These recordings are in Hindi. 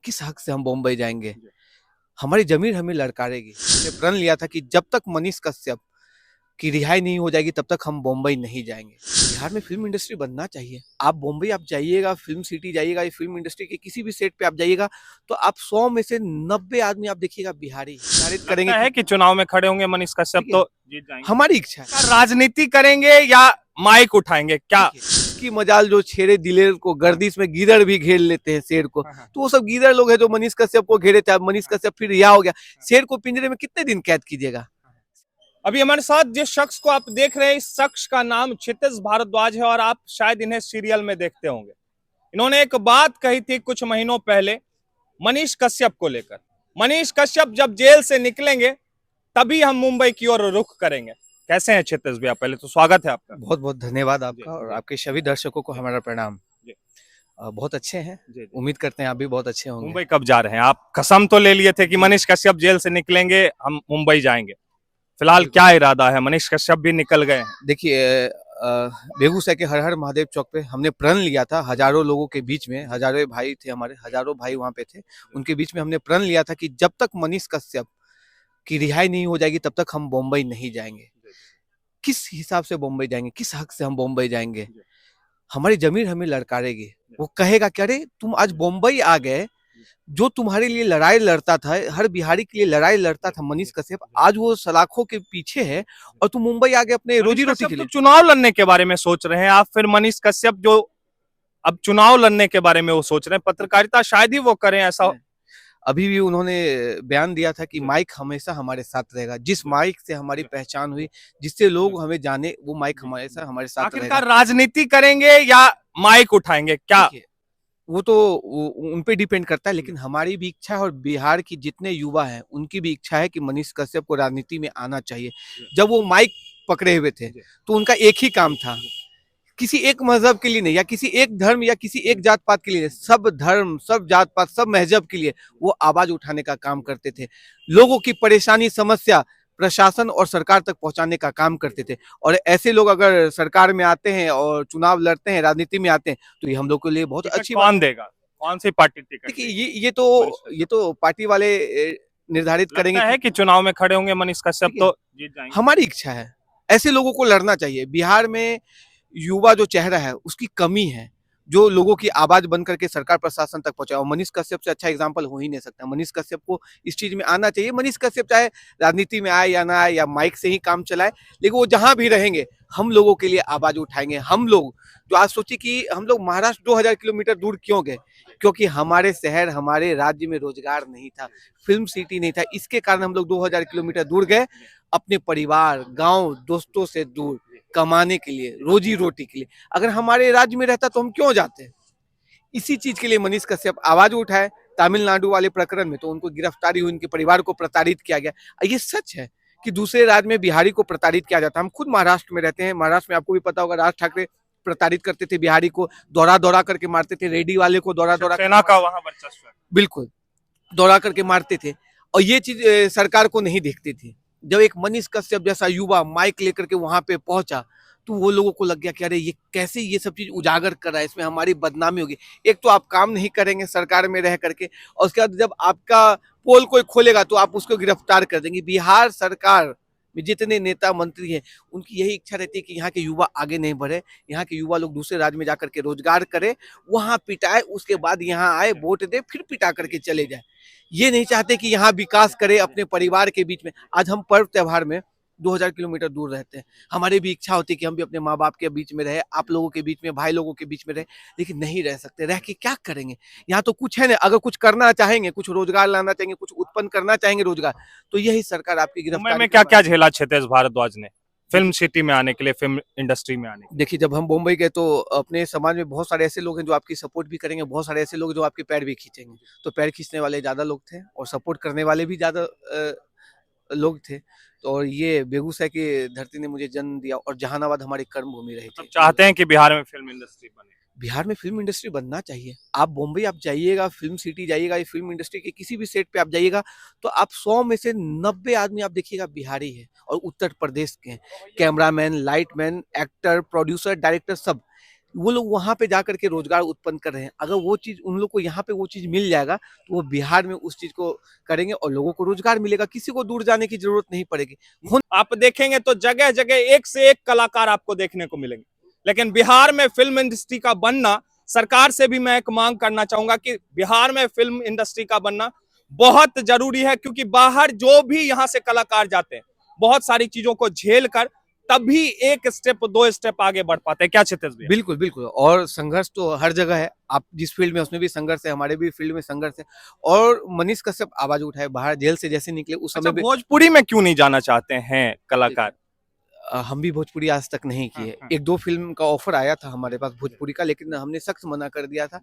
किस हक से हम बॉम्बे जाएंगे? हमारी जमीन हमें ललकारेगी। हमने प्रण लिया था कि जब तक मनीष कश्यप की रिहाई नहीं हो जाएगी तब तक हम बॉम्बे नहीं जाएंगे। बिहार में फिल्म इंडस्ट्री बनना चाहिए। आप बॉम्बे आप जाइएगा, फिल्म सिटी जाइएगा, फिल्म इंडस्ट्री के किसी भी सेट पे आप जाइएगा तो आप 100 में से 90 आदमी आप देखिएगा बिहारी निर्धारित करेंगे लगता है कि चुनाव में खड़े होंगे मनीष कश्यप देखिए, तो जीत जाएंगे। हमारी इच्छा है। राजनीति करेंगे या माइक उठाएंगे क्या? इसकी मजाल जो शेरे दिलेर को गर्दिश में गीदड़ भी घेर लेते हैं शेर को, तो वो सब गीदड़ लोग हैं जो मनीष कश्यप को घेरे थे। अब मनीष कश्यप फिर रिहा हो गया, शेर को पिंजरे में कितने दिन कैद कीजिएगा? अभी हमारे साथ जिस शख्स को आप देख रहे हैं, इस शख्स का नाम क्षितिज भारद्वाज है और आप शायद इन्हें सीरियल में देखते होंगे। इन्होंने एक बात कही थी कुछ महीनों पहले मनीष कश्यप को लेकर। मनीष कश्यप जब जेल से निकलेंगे तभी हम मुंबई की ओर रुख करेंगे। कैसे हैं क्षितिज भैया? पहले तो स्वागत है आपका। बहुत बहुत धन्यवाद आपका और आपके सभी दर्शकों को हमारा प्रणाम। बहुत अच्छे हैं, उम्मीद करते हैं आप भी बहुत अच्छे होंगे। मुंबई कब जा रहे हैं आप? कसम तो ले लिए थे कि मनीष कश्यप जेल से निकलेंगे हम मुंबई जाएंगे। फिलहाल क्या इरादा है? मनीष कश्यप भी निकल गए हैं। देखिए, बेगूसराय के हर हर महादेव चौक पे हमने प्रण लिया था, हजारों लोगों के बीच में, हजारों भाई थे हमारे, हजारों भाई वहां पे थे, उनके बीच में हमने प्रण लिया था कि जब तक मनीष कश्यप की रिहाई नहीं हो जाएगी तब तक हम बॉम्बे नहीं जाएंगे। किस हिसाब से बॉम्बे जाएंगे? किस हक से हम बॉम्बे जाएंगे? हमारी जमीन हमें ललकारेगी। वो कहेगा कि अरे तुम आज बॉम्बे आ गए, जो तुम्हारे लिए लड़ाई लड़ता था, हर बिहारी के लिए लड़ाई लड़ता था मनीष कश्यप, आज वो सलाखों के पीछे है और तुम मुंबई आ गए अपने रोजी रोटी के लिए। तो चुनाव लड़ने के बारे में सोच रहे हैं आप, फिर मनीष कश्यप जो अब चुनाव लड़ने के बारे में वो सोच रहे हैं, पत्रकारिता शायद ही वो करें ऐसा। अभी भी उन्होंने बयान दिया था कि माइक हमेशा हमारे साथ रहेगा। जिस माइक से हमारी पहचान हुई, जिससे लोग हमें जाने, वो माइक हमेशा हमारे साथ रहेगा। आखिरकार राजनीति करेंगे या माइक उठाएंगे क्या? वो तो उन पे डिपेंड करता है, लेकिन हमारी भी इच्छा है और बिहार की जितने युवा हैं उनकी भी इच्छा है कि मनीष कश्यप को राजनीति में आना चाहिए। जब वो माइक पकड़े हुए थे तो उनका एक ही काम था, किसी एक मजहब के लिए नहीं, या किसी एक धर्म या किसी एक जात पात के लिए, सब धर्म, सब जात पात, सब मजहब के लिए वो आवाज उठाने का काम करते थे। लोगों की परेशानी, समस्या प्रशासन और सरकार तक पहुंचाने का काम करते थे। और ऐसे लोग अगर सरकार में आते हैं और चुनाव लड़ते हैं, राजनीति में आते हैं, तो ये हम लोग के लिए बहुत अच्छी बात। कौन देगा? कौन सी पार्टी टिकट? देखिए, ये तो पार्टी वाले निर्धारित करेंगे है कि चुनाव में खड़े होंगे मनीष कश्यप तो जीत जाएंगे। हमारी इच्छा है, ऐसे लोगों को लड़ना चाहिए। बिहार में युवा जो चेहरा है उसकी कमी है, जो लोगों की आवाज बन करके सरकार प्रशासन तक पहुंचाए। और मनीष कश्यप से अच्छा एग्जाम्पल हो ही नहीं सकता। मनीष कश्यप को इस चीज में आना चाहिए। मनीष कश्यप चाहे राजनीति में आए या ना आए, या माइक से ही काम चलाए, लेकिन वो जहां भी रहेंगे हम लोगों के लिए आवाज उठाएंगे। हम लोग जो आज सोचिए कि हम लोग महाराष्ट्र 2000 किलोमीटर दूर क्यों गए? क्योंकि हमारे शहर, हमारे राज्य में रोजगार नहीं था, फिल्म सिटी नहीं था। इसके कारण हम लोग 2000 किलोमीटर दूर गए, अपने परिवार, गांव, दोस्तों से दूर, कमाने के लिए, रोजी रोटी के लिए। अगर हमारे राज्य में रहता तो हम क्यों जाते? इसी चीज के लिए मनीष कश्यप आवाज उठाए। तमिलनाडु वाले प्रकरण में तो उनको गिरफ्तारी हुई, उनके परिवार को प्रताड़ित किया गया। ये सच है कि दूसरे राज्य में बिहारी को प्रताड़ित किया जाता है। हम खुद महाराष्ट्र में रहते हैं। महाराष्ट्र में आपको भी पता होगा, राज ठाकरे प्रताड़ित करते थे बिहारी को, दौड़ा दौड़ा करके मारते थे, रेड्डी वाले को दौड़ा दौड़ा, सेना का वहां वर्चस्व है, बिल्कुल दौड़ा करके मारते थे। और ये चीज सरकार को नहीं देखती थी। जब एक मनीष कश्यप जैसा युवा माइक लेकर के वहां पे पहुंचा तो वो लोगों को लग गया कि अरे ये कैसे ये सब चीज उजागर कर रहा है, इसमें हमारी बदनामी होगी। एक तो आप काम नहीं करेंगे सरकार में रह करके, और उसके बाद जब आपका पोल कोई खोलेगा तो आप उसको गिरफ्तार कर देंगे। बिहार सरकार में जितने नेता मंत्री हैं उनकी यही इच्छा रहती है कि यहाँ के युवा आगे नहीं बढ़े, यहाँ के युवा लोग दूसरे राज्य में जाकर के रोजगार करे, वहां पिटाए, उसके बाद यहाँ आए, वोट दे, फिर पिटा करके चले जाए। ये नहीं चाहते कि यहाँ विकास करे अपने परिवार के बीच में। आज हम पर्व त्योहार में 2000 किलोमीटर दूर रहते हैं, हमारी भी इच्छा होती है कि हम भी अपने माँ बाप के बीच में रहे, आप लोगों के बीच में, भाई लोगों के बीच में रहे, लेकिन नहीं रह सकते। रह के क्या करेंगे? यहाँ तो कुछ है ना। अगर कुछ करना चाहेंगे, कुछ रोजगार लाना चाहेंगे, कुछ उत्पन्न करना चाहेंगे रोजगार, तो यही सरकार आपकी गिरफ्तारी में क्या क्या झेला क्षितिज भारद्वाज ने फिल्म सिटी में आने के लिए, फिल्म इंडस्ट्री में आने के लिए? देखिए, जब हम मुंबई गए तो अपने समाज में बहुत सारे ऐसे लोग हैं जो आपकी सपोर्ट भी करेंगे, बहुत सारे ऐसे लोग जो आपके पैर भी खींचेंगे। तो पैर खींचने वाले ज्यादा लोग थे और सपोर्ट करने वाले भी ज्यादा लोग थे। तो और ये बेगूसराय की धरती ने मुझे जन्म दिया और जहानाबाद हमारी कर्म भूमि रही थी। चाहते हैं कि बिहार में फिल्म इंडस्ट्री बने? बिहार में फिल्म इंडस्ट्री बनना चाहिए। आप बॉम्बे आप जाइएगा, फिल्म सिटी जाइएगा, या फिल्म इंडस्ट्री के किसी भी सेट पे आप जाइएगा तो आप 100 में से 90 आदमी आप देखिएगा बिहारी है और उत्तर प्रदेश के हैं। Cameraman, lightman, actor, producer, director, सब वो लोग वहाँ पे जाकर के रोजगार उत्पन्न कर रहे हैं। अगर वो चीज़ उन लोग को यहाँ पे वो चीज़ मिल जाएगा, तो वो बिहार में उस चीज़ को करेंगे और लोगों को रोजगार मिलेगा, किसी को दूर जाने की ज़रूरत नहीं पड़ेगी। आप देखेंगे तो जगह-जगह एक से एक कलाकार आपको देखने को मिलेंगे। लेकिन बिहार में फ़िल्म इंडस्ट्री का बनना, सरकार से भी मैं एक माँग करना चाहूँगा कि बिहार में फ़िल्म इंडस्ट्री का बनना बहुत ज़रूरी है, क्योंकि बाहर जो भी यहाँ से कलाकार जाते हैं, बहुत सारी चीज़ों को झेल कर तभी 1 स्टेप 2 स्टेप आगे बढ़ पाते हैं। क्या क्षितिज भैया? बिल्कुल, बिल्कुल और संघर्ष तो हर जगह है। आप जिस फ़ील्ड में उसमें भी संघर्ष है, हमारे भी फ़ील्ड में संघर्ष है और मनीष कश्यप आवाज़ उठाए, बाहर जेल से जैसे निकले उस अच्छा, समय भी भोजपुरी में क्यों नहीं जाना चाहते हैं कलाकार? हम भी भोजपुरी आज तक नहीं हाँ, किए। हाँ। 1-2 फ़िल्म का ऑफ़र आया था हमारे पास भोजपुरी का, लेकिन हमने सख्त मना कर दिया था।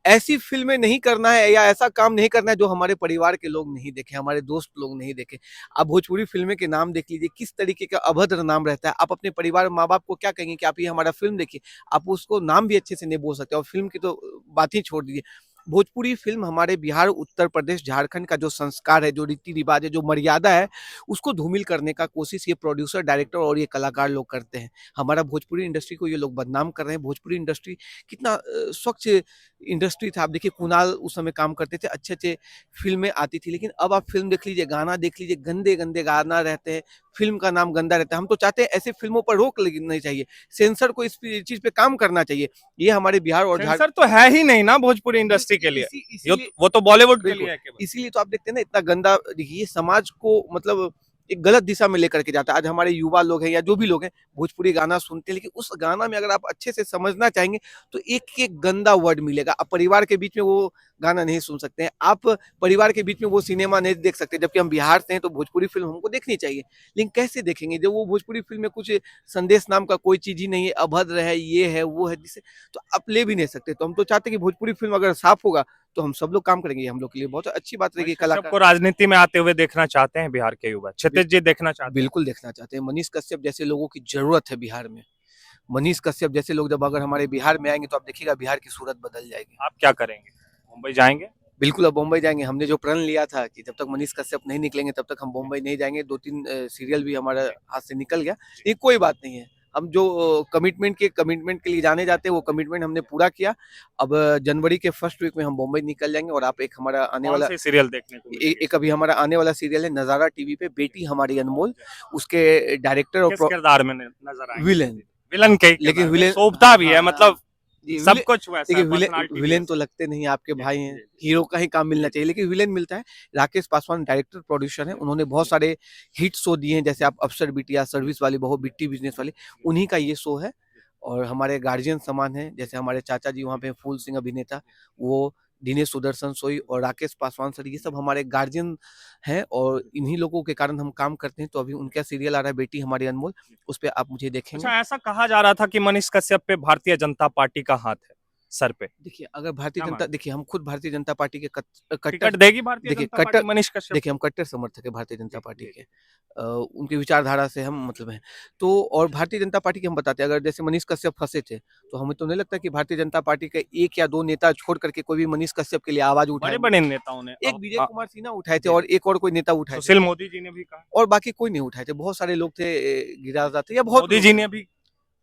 ऐसी फ़िल्में नहीं करना है या ऐसा काम नहीं करना है जो हमारे परिवार के लोग नहीं देखें, हमारे दोस्त लोग नहीं देखें। आप भोजपुरी फ़िल्में के नाम देख लीजिए, किस तरीके का अभद्र नाम रहता है। आप अपने परिवार माँ-बाप को क्या कहेंगे कि आप ये हमारा फ़िल्म देखिए। आप उसको नाम भी अच्छे से नहीं बोल सकते और फ़िल्म की तो बात ही छोड़ दीजिए। भोजपुरी फ़िल्म हमारे बिहार, उत्तर प्रदेश, झारखंड का जो संस्कार है, जो रीति-रिवाज है, जो मर्यादा है, उसको धूमिल करने का कोशिश ये प्रोड्यूसर, डायरेक्टर और ये कलाकार लोग करते हैं। हमारा भोजपुरी इंडस्ट्री को ये लोग बदनाम कर रहे हैं। भोजपुरी इंडस्ट्री कितना स्वच्छ इंडस्ट्री था। आप देखिए कुणाल उस समय काम करते थे, अच्छे-अच्छे फ़िल्में आती थी। लेकिन अब आप फ़िल्म देख लीजिए, गाना देख लीजिए, गंदे-गंदे गाना रहते हैं, फ़िल्म का नाम गंदा रहता है। हम तो चाहते हैं ऐसी फ़िल्मों पर रोक लगनी चाहिए। सेंसर को इस चीज़ पे काम करना चाहिए। ये हमारे बिहार और सेंसर तो है ही नहीं ना भोजपुरी इंडस्ट्री के लिए। वो तो बॉलीवुड के लिए है केवल। इसीलिए तो आप देखते हैं ना इतना गंदा देखिए समाज को मतलब एक गलत दिशा में लेकर के जाता है। आज हमारे युवा लोग हैं या जो भी लोग हैं भोजपुरी गाना सुनते हैं, लेकिन उस गाना में अगर आप अच्छे से समझना चाहेंगे तो एक-एक गंदा वर्ड मिलेगा। आप परिवार के बीच में वो गाना नहीं सुन सकते हैं। आप परिवार के बीच में वो सिनेमा नहीं देख सकते। जबकि हम बिहार से हैं तो भोजपुरी फ़िल्म हमको देखनी चाहिए। लेकिन कैसे देखेंगे जब वो भोजपुरी फ़िल्म में कुछ संदेश नाम का कोई चीज़ ही नहीं है, अभद्र है, ये है, वो है, जिसे तो आप ले भी नहीं सकते। तो हम तो चाहते हैं कि भोजपुरी फ़िल्म अगर साफ होगा तो हम सब लोग काम करेंगे। ये हम लोग के लिए बहुत अच्छी बात रहेगी कलाकार सबको राजनीति में आते हुए देखना चाहते हैं बिहार के युवा। क्षितिज जी देखना चाहते हैं। बिल्कुल देखना चाहते हैं। मनीष कश्यप जैसे लोगों की ज़रूरत है बिहार में। मनीष कश्यप जैसे लोग जब अगर हमारे बिहार में आएँगे तो आप देखिएगा बिहार की सूरत बदल जाएगी। आप क्या करेंगे? मुंबई जाएँगे? बिल्कुल अब बम्बई जाएँगे। हमने जो प्रण लिया था कि जब तक मनीष कश्यप नहीं निकलेंगे तब तक हम बम्बई नहीं जाएँगे। 2-3 सीरियल भी हमारा हाथ से निकल गया। ये कोई बात नहीं है। हम जो कमिटमेंट के लिए जाने जाते हैं वो कमिटमेंट हमने पूरा किया। अब जनवरी के फर्स्ट वीक में हम बम्बई निकल जाएँगे और आप एक हमारा आने कौन वाला से सीरियल देखने को मिलेंगे? एक अभी हमारा आने वाला सीरियल है नज़ारा टीवी पे बेटी हमारी अनमोल। उसके डायरेक्टर और किस किरदार में नजर आएंगे? विलेन विलन के लेकिन किरदार में विलेन शोभता भी है, हाँ, मतलब जी, सब कुछ वैसा देखिए है, पर्सनालिटी भी विलेन तो वैसी लगते नहीं आपके है। भाई जी, हैं, जी, जी। हीरो का ही काम मिलना चाहिए लेकिन विलेन मिलता है। राकेश पासवान डायरेक्टर प्रोड्यूसर हैं, उन्होंने बहुत सारे हिट शो दिए हैं जैसे आप अफसर बिटिया, सर्विस वाली बहू, बिट्टी बिजनेस वाली, उन्हीं का ये शो है। और हमारे गार्जियन समान हैं, जैसे हमारे चाचा जी वहाँ पे फूल सिंह अभिनेता, वो दिनेश सुदर्शन सोई और राकेश पासवान सर ये सब हमारे गार्जियन हैं और इन्हीं लोगों के कारण हम काम करते हैं। तो अभी उनका सीरियल आ रहा है बेटी हमारी अनमोल, उस पे आप मुझे देखेंगे। अच्छा, ऐसा कहा जा रहा था कि मनीष कश्यप पे भारतीय जनता पार्टी का हाथ है, सर पे। देखिए, अगर भारतीय क्या जनता मानते हैं? देखिए हम खुद भारतीय जनता पार्टी के कट्टर टिकट देगी भारतीय देखिए जनता कट्टर पार्टी मनीष कश्यप देखिए को? हम कट्टर समर्थक हैं भारतीय जनता जी, पार्टी जी, के। जी। उनकी विचारधारा से हम मतलब हैं। तो और भारतीय जनता पार्टी के हम बताते हैं अगर जैसे मनीष कश्यप फँसे थे, तो हमें तो नहीं लगता कि भारतीय जनता पार्टी के 1 या 2 नेता छोड़ कर के कोई भी मनीष कश्यप के लिए आवाज़ उठाएँगे। बड़े-बड़े नेताओं ने एक विजय कुमार सिन्हा उठाए थे जी, और एक और कोई नेता उठाए थे सुशील मोदी जी ने भी कहा, और बाकी कोई नहीं उठाए थे। बहुत सारे लोग थे गिरिराज दास थे या बहुत मोदी लोग जी थे। ने भी।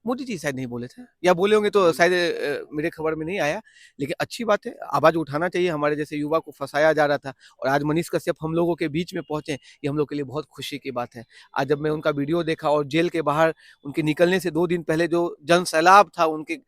मोदी जी शायद नहीं बोले थे या बोले होंगे तो शायद मेरे खबर में नहीं आया। लेकिन अच्छी बात है, आवाज़ उठाना चाहिए, हमारे जैसे युवा को फँसाया जा रहा था और आज मनीष कश्यप हम लोगों के बीच में पहुँचे, ये हम लोग के लिए बहुत खुशी की बात है। आज जब मैं उनका वीडियो देखा और जेल के बाहर उनके निकलने से 2 दिन पहले जो जनसैलाब था उनके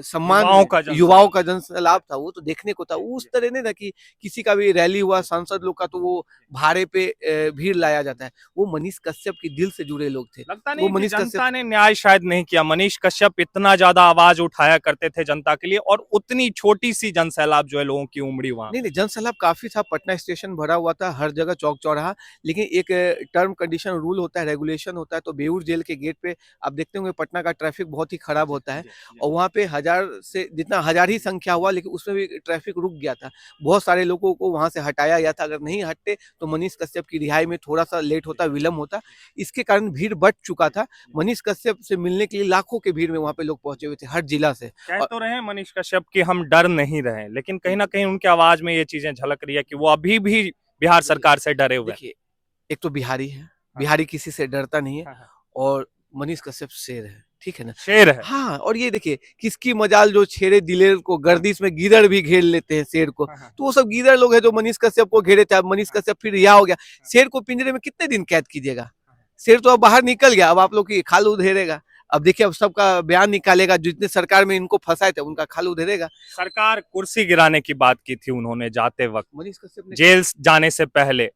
सम्मान युवाओं में, का युवाओं जनसैलाब। का जनसैलाब था, वो तो देखने को था। वो उस तरह नहीं था कि किसी का भी रैली हुआ सांसद लोग का तो वो भाड़े पे भीड़ लाया जाता है। वो मनीष कश्यप के दिल से जुड़े लोग थे। लगता वो नहीं कि मनीष कश्यप जनता ने न्याय शायद नहीं किया। मनीष कश्यप इतना ज्यादा आवाज उठाया करते थे जनता के लिए और उतनी छोटी सी जनसैलाब जो है लोगों की उमड़ी वहां नहीं, पे। नहीं, जनसैलाब काफ़ी था, पटना स्टेशन भरा हुआ था, हर जगह चौक-चौराहा। लेकिन एक टर्म कंडीशन रूल होता है, रेगुलेशन होता है, तो बेऊर जेल के गेट पे आप देखते होंगे पटना का ट्रैफ़िक बहुत ही खराब होता है और वहाँ पे 1000 से जितना 1000 ही संख्या हुआ, लेकिन उसमें भी ट्रैफ़िक रुक गया था। बहुत सारे लोगों को वहाँ से हटाया गया था, अगर नहीं हटते तो मनीष कश्यप की रिहाई में थोड़ा-सा लेट होता, विलम्ब होता। इसके कारण भीड़ बढ़ चुका था। मनीष कश्यप से मिलने के लिए लाखों की भीड़ में वहाँ पे लोग पहुँचे हुए थे, हर जिला से। कह और तो रहे हैं मनीष कश्यप कि हम डर नहीं रहे, लेकिन कहीं ना कहीं उनकी आवाज में ये चीजें झलक रही है कि वो अभी भी बिहार सरकार से डरे हुए हैं। देखिए, एक तो बिहारी है, हाँ, बिहारी किसी से डरता नहीं है हाँ, हाँ। और मनीष कश्यप शेर है, ठीक है ना? शेर है। हाँ, और ये देखिए किसकी मजाल जो छेड़े दिलेर को, गर्दिश में गीदड़ भी घेर लेते हैं शेर को। हाँ, हाँ। तो वो सब गीदड़ लोग हैं जो मनीष कश्यप को घेरे थे। अब मनीष कश्यप फिर रिहा हो गया। शेर को पिंजरे में कितने दिन कैद कीजिएगा? शेर तो अब बाहर निकल गया, अब आप लोग की खाल उधेड़ेगा। अब देखिए अब सबका बयान निकालेगा, जितने सरकार में इनको फंसाए थे उनका खाल उधेड़ेगा। सरकार कुर्सी गिराने की बात की थी उन्होंने जाते वक्त, मनीष कश्यप ने जेल जाने से पहले,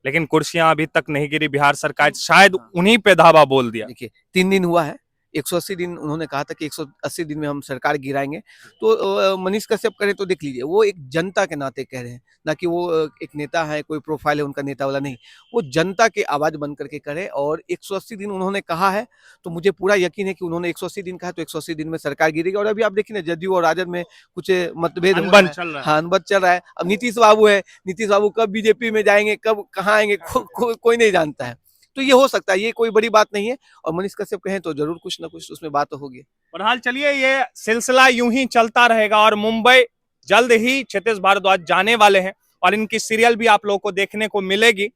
लेकिन कुर्सियां अभी तक नहीं गिरी। बिहार सरकार शायद उन्हीं पे धावा बोल दिया। देखिए 3 दिन हुआ है, 180 दिन उन्होंने कहा था कि 180 दिन में हम सरकार गिराएँगे। तो मनीष कश्यप करें तो देख लीजिए, वो एक जनता के नाते कह रहे हैं, ना कि वो एक नेता है, कोई प्रोफ़ाइल है उनका नेता वाला नहीं। वो जनता की आवाज़ बन कर के करें और 180 दिन उन्होंने कहा है, तो मुझे पूरा यकीन है कि उन्होंने 180 दिन कहा है, तो 180 दिन में सरकार गिरेगी। और अभी आप देखिए ना जदयू और राजद में कुछ मतभेद हो रहा अनबन है। चल रहा है। हाँ, अनबन चल रहा है। अब नीतीश बाबू है, नीतीश बाबू कब बीजेपी में जाएँगे, कब कहाँ आएँगे कोई नहीं जानता है। तो ये हो सकता है, ये कोई बड़ी बात नहीं है। और मनीष कश्यप कहें तो जरूर कुछ ना कुछ उसमें बात तो होगी। बहरहाल चलिए ये सिलसिला यूं ही चलता रहेगा और मुंबई जल्द ही क्षितिज भारद्वाज जाने वाले हैं और इनकी सीरियल भी आप लोगों को देखने को मिलेगी।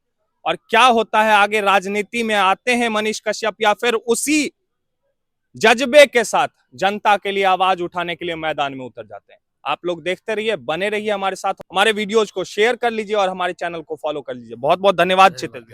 और क्या होता है आगे, राजनीति में आते हैं मनीष कश्यप या फिर उसी जज्बे के साथ जनता के लिए आवाज उठाने के लिए मैदान में उतर जाते हैं। आप लोग देखते रहिए, बने रहिए हमारे साथ, हमारे वीडियोज को शेयर कर लीजिए और हमारे चैनल को फॉलो कर लीजिए। बहुत बहुत धन्यवाद क्षितिज।